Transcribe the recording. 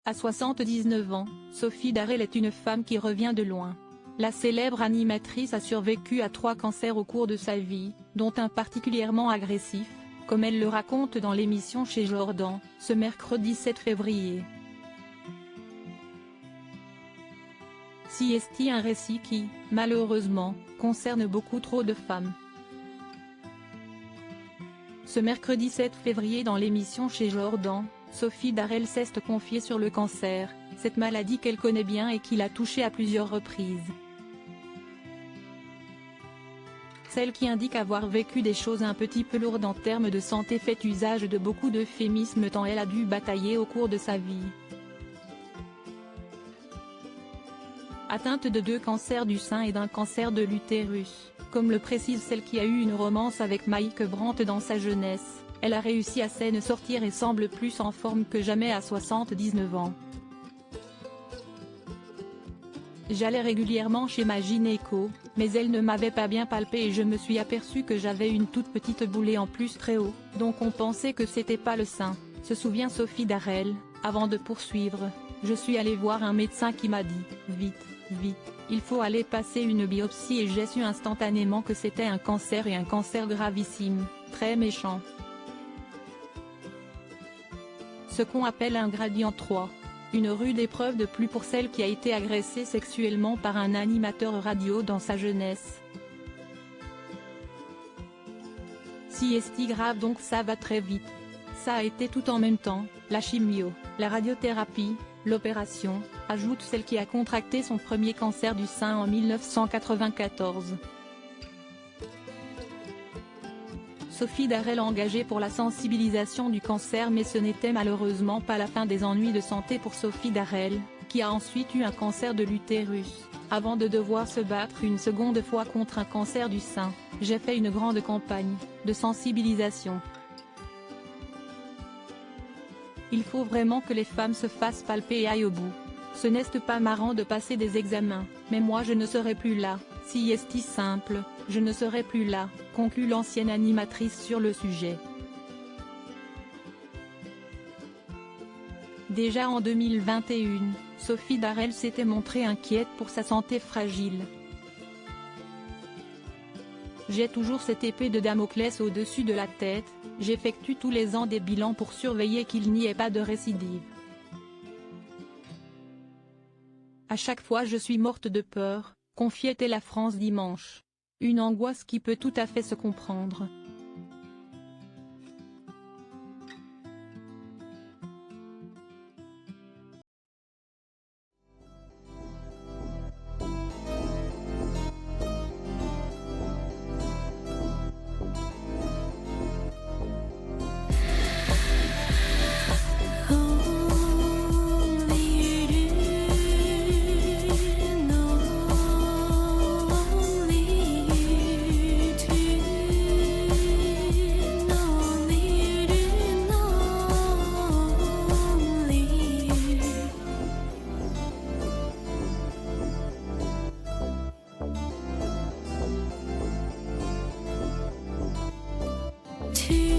À 79 ans, Sophie Darel est une femme qui revient de loin. La célèbre animatrice a survécu à 3 cancers au cours de sa vie, dont un particulièrement agressif, comme elle le raconte dans l'émission Chez Jordan, ce mercredi 7 février. CST, un récit qui, malheureusement, concerne beaucoup trop de femmes. Ce mercredi 7 février dans l'émission Chez Jordan, Sophie Darel s'est confiée sur le cancer, cette maladie qu'elle connaît bien et qui l'a touchée à plusieurs reprises. Celle qui indique avoir vécu des choses un petit peu lourdes en termes de santé fait usage de beaucoup d'euphémismes tant elle a dû batailler au cours de sa vie. Atteinte de 2 cancers du sein et d'un cancer de l'utérus, comme le précise celle qui a eu une romance avec Mike Brandt dans sa jeunesse, elle a réussi à s'en sortir et semble plus en forme que jamais à 79 ans. J'allais régulièrement chez ma gynéco, mais elle ne m'avait pas bien palpé et je me suis aperçu que j'avais une toute petite boulée en plus très haut, donc on pensait que c'était pas le sein, se souvient Sophie Darel. Avant de poursuivre, je suis allée voir un médecin qui m'a dit « Vite, il faut aller passer une biopsie » et j'ai su instantanément que c'était un cancer et un cancer gravissime, très méchant. Ce qu'on appelle un gradient 3. Une rude épreuve de plus pour celle qui a été agressée sexuellement par un animateur radio dans sa jeunesse. CST grave donc ça va très vite. Ça a été tout en même temps, la chimio, la radiothérapie, l'opération, ajoute celle qui a contracté son premier cancer du sein en 1994. Sophie Darel engagée pour la sensibilisation du cancer, mais ce n'était malheureusement pas la fin des ennuis de santé pour Sophie Darel, qui a ensuite eu un cancer de l'utérus, avant de devoir se battre une seconde fois contre un cancer du sein. J'ai fait une grande campagne de sensibilisation. Il faut vraiment que les femmes se fassent palper et aillent au bout. Ce n'est pas marrant de passer des examens, mais moi je ne serai plus là, si est simple, je ne serai plus là, conclut l'ancienne animatrice sur le sujet. Déjà en 2021, Sophie Darel s'était montrée inquiète pour sa santé fragile. J'ai toujours cette épée de Damoclès au-dessus de la tête, j'effectue tous les ans des bilans pour surveiller qu'il n'y ait pas de récidive. À chaque fois je suis morte de peur, confiait-elle à France Dimanche. Une angoisse qui peut tout à fait se comprendre. To